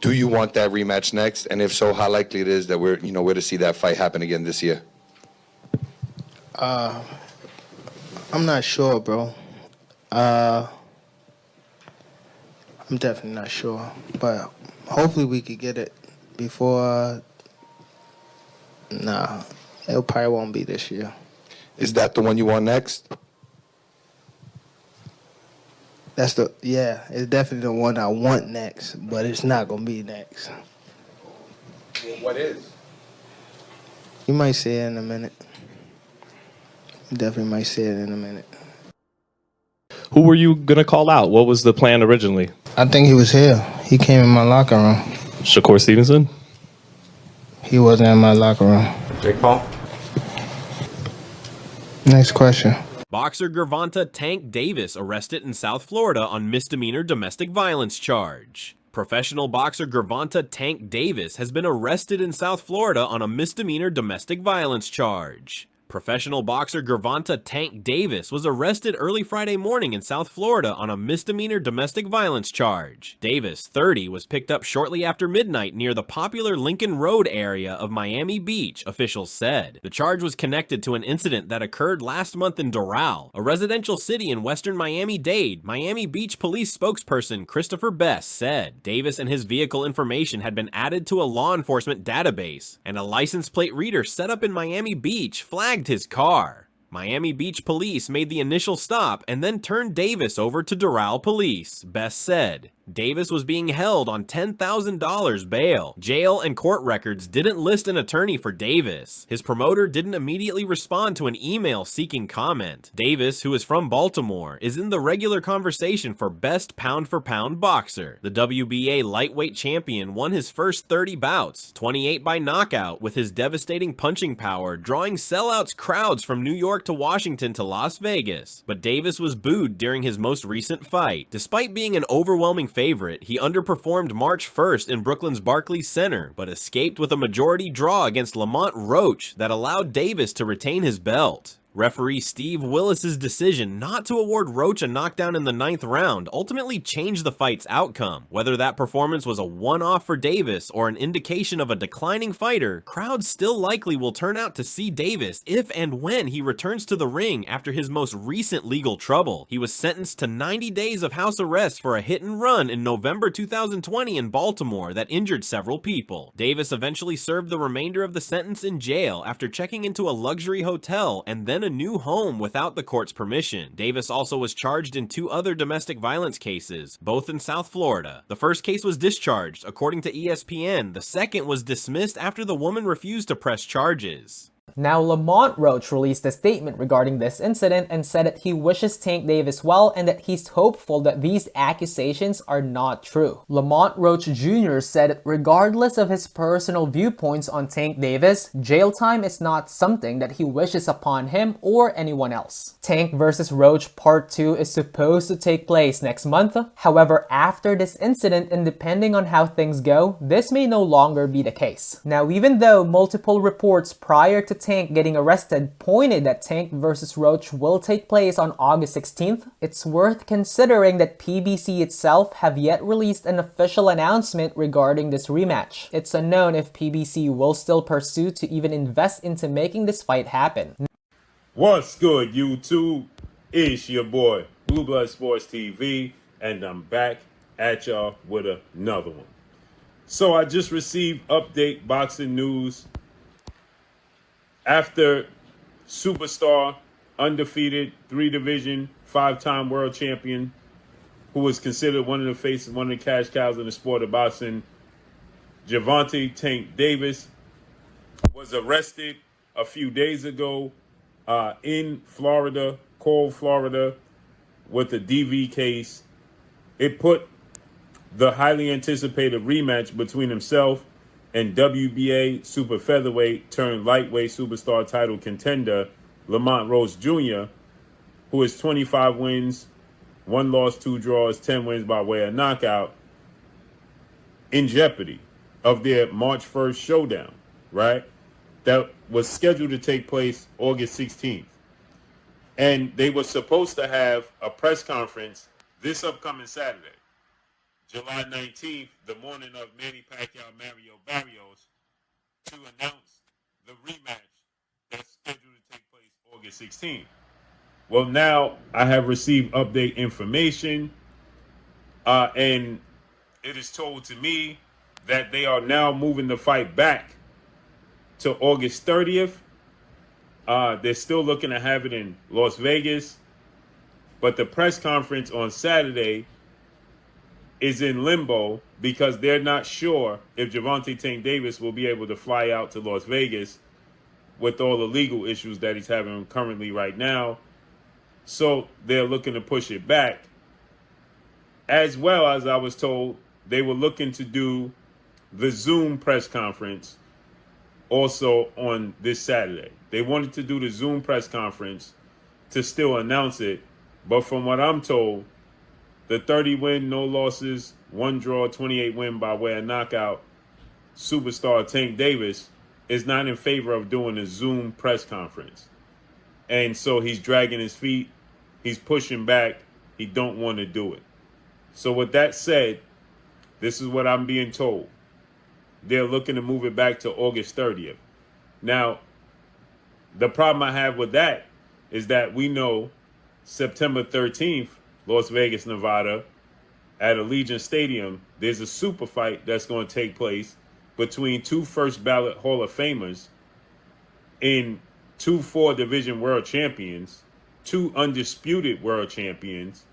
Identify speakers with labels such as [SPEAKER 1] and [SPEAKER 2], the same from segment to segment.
[SPEAKER 1] Do you want that rematch next? And if so, how likely it is that we're to see that fight happen again this year?
[SPEAKER 2] I'm not sure, bro. I'm definitely not sure, but hopefully we could get it before. Nah, it probably won't be this year.
[SPEAKER 1] Is that the one you want next?
[SPEAKER 2] It's definitely the one I want next, but it's not gonna be next.
[SPEAKER 1] What is?
[SPEAKER 2] You might see it in a minute. You definitely might see it in a minute.
[SPEAKER 3] Who were you going to call out? What was the plan originally?
[SPEAKER 2] I think he was here. He came in my locker room.
[SPEAKER 3] Shakur Stevenson?
[SPEAKER 2] He wasn't in my locker room.
[SPEAKER 1] Jake Paul?
[SPEAKER 2] Next question.
[SPEAKER 4] Boxer Gervonta Tank Davis arrested in South Florida on misdemeanor domestic violence charge. Professional boxer Gervonta Tank Davis has been arrested in South Florida on a misdemeanor domestic violence charge. Professional boxer Gervonta Tank Davis was arrested early Friday morning in South Florida on a misdemeanor domestic violence charge. Davis, 30, was picked up shortly after midnight near the popular Lincoln Road area of Miami Beach, officials said. The charge was connected to an incident that occurred last month in Doral, a residential city in western Miami-Dade. Miami Beach police spokesperson Christopher Best said Davis and his vehicle information had been added to a law enforcement database, and a license plate reader set up in Miami Beach flagged his car. Miami Beach police made the initial stop and then turned Davis over to Doral police, Best said. Davis was being held on $10,000 bail. Jail and court records didn't list an attorney for Davis. His promoter didn't immediately respond to an email seeking comment. Davis, who is from Baltimore, is in the regular conversation for best pound-for-pound boxer. The WBA lightweight champion won his first 30 bouts, 28 by knockout, with his devastating punching power drawing sellouts crowds from New York to Washington to Las Vegas. But Davis was booed during his most recent fight. Despite being an overwhelming favorite, he underperformed March 1st in Brooklyn's Barclays Center, but escaped with a majority draw against Lamont Roach that allowed Davis to retain his belt. Referee Steve Willis's decision not to award Roach a knockdown in the 9th round ultimately changed the fight's outcome. Whether that performance was a one-off for Davis or an indication of a declining fighter, crowds still likely will turn out to see Davis if and when he returns to the ring after his most recent legal trouble. He was sentenced to 90 days of house arrest for a hit and run in November 2020 in Baltimore that injured several people. Davis eventually served the remainder of the sentence in jail after checking into a luxury hotel and then a new home without the court's permission. Davis also was charged in 2 other domestic violence cases, both in South Florida. The first case was discharged, according to ESPN. The second was dismissed after the woman refused to press charges.
[SPEAKER 5] Now, Lamont Roach released a statement regarding this incident and said that he wishes Tank Davis well and that he's hopeful that these accusations are not true. Lamont Roach Jr. said that regardless of his personal viewpoints on Tank Davis, jail time is not something that he wishes upon him or anyone else. Tank vs. Roach Part 2 is supposed to take place next month. However, after this incident and depending on how things go, this may no longer be the case. Now, even though multiple reports prior to Tank getting arrested pointed that Tank vs. Roach will take place on August 16th, it's worth considering that PBC itself have yet released an official announcement regarding this rematch. It's unknown if PBC will still pursue to even invest into making this fight happen.
[SPEAKER 6] What's good, YouTube? It's your boy, Blue Blood Sports TV, and I'm back at y'all with another one. So I just received update boxing news. After superstar, undefeated, 3-division, 5-time world champion, who was considered one of the faces, one of the cash cows in the sport of boxing, Gervonta Tank Davis, was arrested a few days ago in Florida, cold Florida, with a DV case. It put the highly anticipated rematch between himself and WBA super featherweight turned lightweight superstar title contender Lamont Roach Jr., who is 25 wins, 1 loss, 2 draws, 10 wins by way of knockout, in jeopardy of their March 1st showdown, right? That was scheduled to take place August 16th. And they were supposed to have a press conference this upcoming Saturday. July 19th, the morning of Manny Pacquiao Mario Barrios, to announce the rematch that's scheduled to take place August 16th. Well, now I have received update information, and it is told to me that they are now moving the fight back to August 30th. They're still looking to have it in Las Vegas, but the press conference on Saturday is in limbo because they're not sure if Gervonta Tank Davis will be able to fly out to Las Vegas with all the legal issues that he's having currently right now. So they're looking to push it back. As well as I was told, they were looking to do the Zoom press conference also on this Saturday. They wanted to do the Zoom press conference to still announce it, but from what I'm told, the 30 win, no losses, 1 draw, 28 win by way of knockout superstar Tank Davis is not in favor of doing a Zoom press conference. And so he's dragging his feet, he's pushing back, he don't want to do it. So with that said, this is what I'm being told. They're looking to move it back to August 30th. Now, the problem I have with that is that we know September 13th, Las Vegas, Nevada, at Allegiant Stadium, there's a super fight that's going to take place between two first ballot Hall of Famers in two 4 division world champions, two undisputed world champions,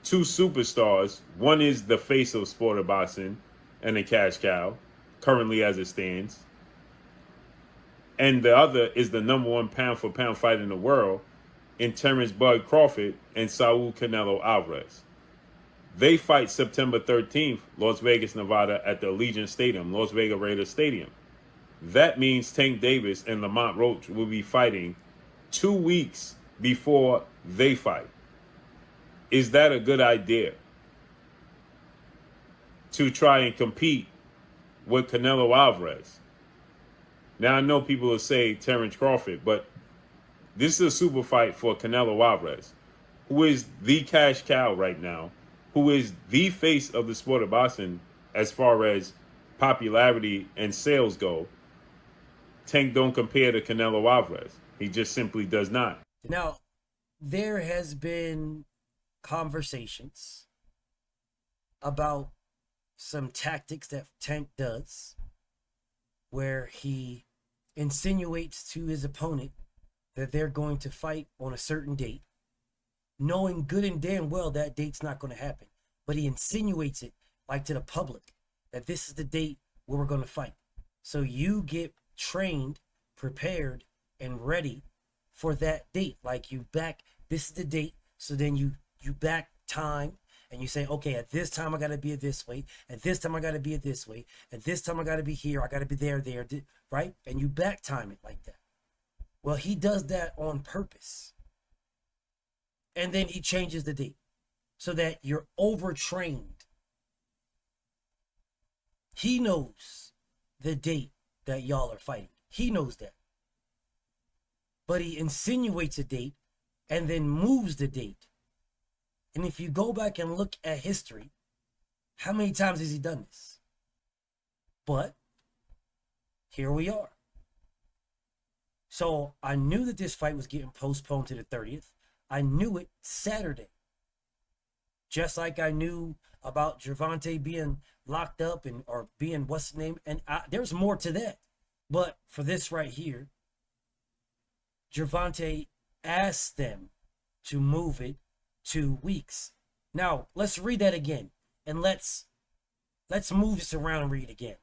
[SPEAKER 6] two superstars. One is the face of sport of boxing and a cash cow, currently as it stands. And the other is the #1 pound for pound fight in the world in Terrence Bud Crawford and Saul Canelo Alvarez. They fight September 13th, Las Vegas, Nevada, at the Allegiant Stadium, Las Vegas Raiders Stadium. That means Tank Davis and Lamont Roach will be fighting 2 weeks before they fight. Is that a good idea? To try and compete with Canelo Alvarez. Now, I know people will say Terrence Crawford, but this is a super fight for Canelo Alvarez, who is the cash cow right now, who is the face of the sport of boxing as far as popularity and sales go. Tank don't compare to Canelo Alvarez. He just simply does not.
[SPEAKER 7] Now, there has been conversations about some tactics that Tank does where he insinuates to his opponent that they're going to fight on a certain date, knowing good and damn well that date's not going to happen. But he insinuates it like to the public that this is the date where we're going to fight. So you get trained, prepared, and ready for that date. Like you back, this is the date. So then you back time and you say, okay, at this time I got to be at this way. At this time I got to be at this way. At this time I got to be here. I got to be there, right? And you back time it like that. Well, he does that on purpose. And then he changes the date so that you're overtrained. He knows the date that y'all are fighting. He knows that. But he insinuates a date and then moves the date. And if you go back and look at history, how many times has he done this? But here we are. So I knew that this fight was getting postponed to the 30th. I knew it Saturday. Just like I knew about Gervonta being locked up or being what's his name. And there's more to that. But for this right here, Gervonta asked them to move it 2 weeks. Now, let's read that again. And let's move this around and read it again.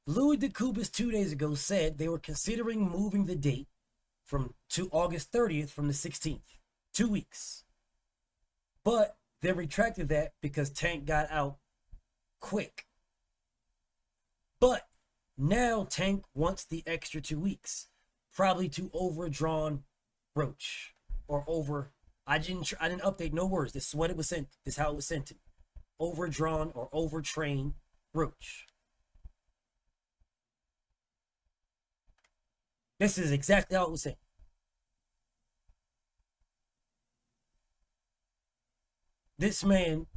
[SPEAKER 7] Louis DeCubas 2 days ago said they were considering moving the date to August 30th from the 16th. 2 weeks. But they retracted that because Tank got out quick. But now Tank wants the extra 2 weeks. Probably to overdrawn Roach. Or over... I didn't update no words. This is what it was sent. This is how it was sent to me. Overdrawn or overtrained Roach. This is exactly how it was sent. This man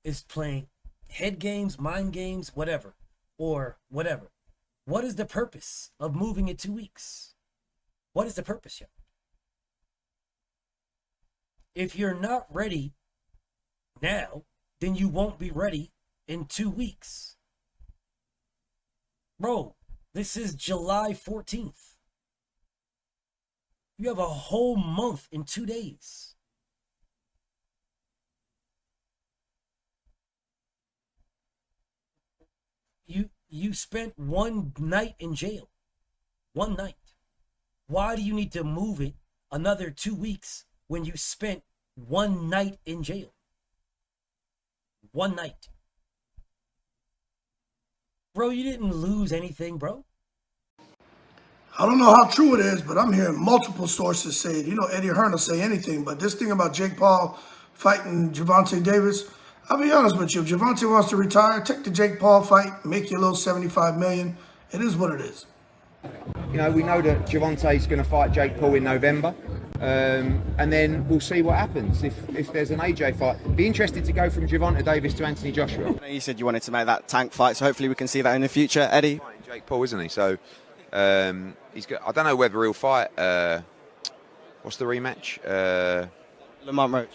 [SPEAKER 7] is playing head games, mind games, whatever, or whatever. What is the purpose of moving it 2 weeks? What is the purpose, yo? If you're not ready now, then you won't be ready in 2 weeks. Bro, this is July 14th. You have a whole month in 2 days. You spent one night in jail. One night. Why do you need to move it another 2 weeks when you spent one night in jail? One night. Bro, you didn't lose anything, bro.
[SPEAKER 8] I don't know how true it is, but I'm hearing multiple sources say it. You know, Eddie Hearn will say anything, but this thing about Jake Paul fighting Gervonta Davis, I'll be honest with you. If Gervonta wants to retire, take the Jake Paul fight, make you a little $75 million. It is what it is.
[SPEAKER 9] You know, we know that Gervonta's going to fight Jake Paul in November, and then we'll see what happens if there's an AJ fight. Be interested to go from Gervonta Davis to Anthony Joshua.
[SPEAKER 10] You said you wanted to make that Tank fight, so hopefully we can see that in the future, Eddie.
[SPEAKER 11] Jake Paul, isn't he? So he's got. I don't know whether he'll fight. What's the rematch?
[SPEAKER 10] Lamont Roach.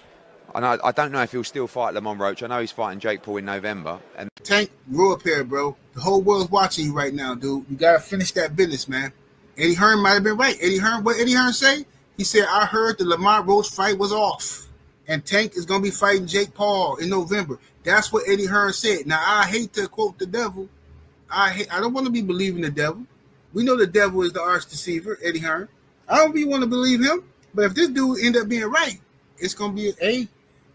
[SPEAKER 11] I don't know if he'll still fight Lamont Roach. I know he's fighting Jake Paul in November. And
[SPEAKER 12] Tank, grow up here, bro. The whole world's watching you right now, dude. You gotta finish that business, man. Eddie Hearn might have been right. What Eddie Hearn say? He said, I heard the Lamont Roach fight was off. And Tank is gonna be fighting Jake Paul in November. That's what Eddie Hearn said. Now, I hate to quote the devil. I don't want to be believing the devil. We know the devil is the arch deceiver, Eddie Hearn. I don't really want to believe him. But if this dude end up being right, it's gonna be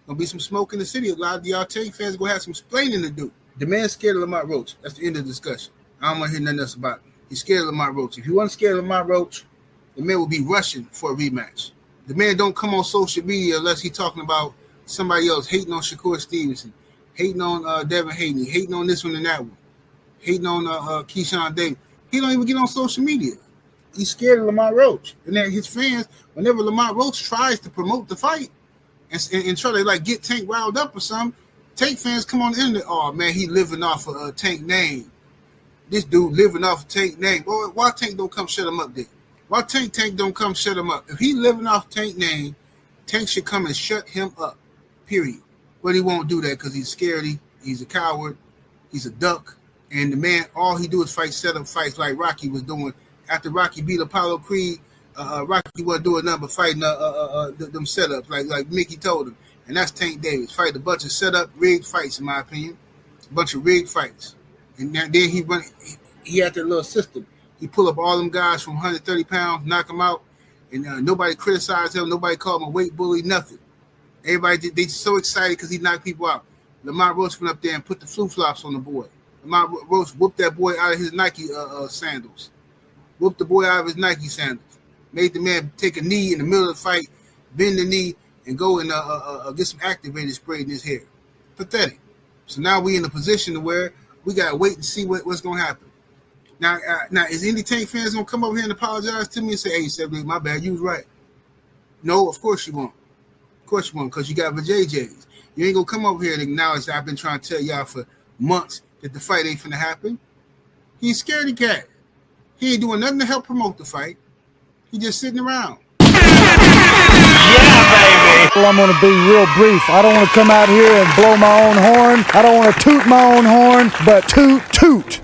[SPEAKER 12] gonna be some smoke in the city. A lot of y'all Tank fans are gonna have some explaining to do. The man's scared of Lamont Roach. That's the end of the discussion. I don't want to hear nothing else about it. He's scared of Lamont Roach. If you weren't scared of Lamont Roach, the man will be rushing for a rematch. The man don't come on social media unless he's talking about somebody else, hating on Shakur Stevenson, hating on Devin Haney, hating on this one and that one, hating on Keyshawn Davis. He don't even get on social media. He's scared of Lamont Roach. And then his fans, whenever Lamont Roach tries to promote the fight and try to like get Tank riled up or something, Tank fans come on the internet, oh man, he living off a Tank name. This dude living off a Tank name. Boy, why Tank don't come shut him up then? Why Tank don't come shut him up? If he living off Tank name, Tank should come and shut him up, period. But he won't do that because he's scaredy, he's a coward, he's a duck, and the man, all he do is fight setup fights like Rocky was doing. After Rocky beat Apollo Creed, Rocky wasn't doing nothing but fighting them setups like Mickey told him. And that's Tank Davis. Fight a bunch of setup, rigged fights, in my opinion. A bunch of rigged fights. And then he had that little system. He pull up all them guys from 130 pounds, knock them out, and nobody criticized him. Nobody called him a weight bully, nothing. Everybody, they so excited because he knocked people out. Lamont Roach went up there and put the flip-flops on the boy. Lamont Roach whooped that boy out of his Nike sandals. Whooped the boy out of his Nike sandals. Made the man take a knee in the middle of the fight, bend the knee, and go and get some activated spray in his hair. Pathetic. So now we in a position to where we got to wait and see what's going to happen. Now, is any Tank fans going to come over here and apologize to me and say, hey, Sebby, my bad, you was right? No, of course you won't. Of course you won't, because you got vajayjays. You ain't going to come over here and acknowledge that I've been trying to tell y'all for months that the fight ain't finna happen. He's scaredy cat. He ain't doing nothing to help promote the fight. He just sitting around.
[SPEAKER 13] Well, I'm going to be real brief. I don't want to come out here and blow my own horn. I don't want to toot my own horn, but toot, toot.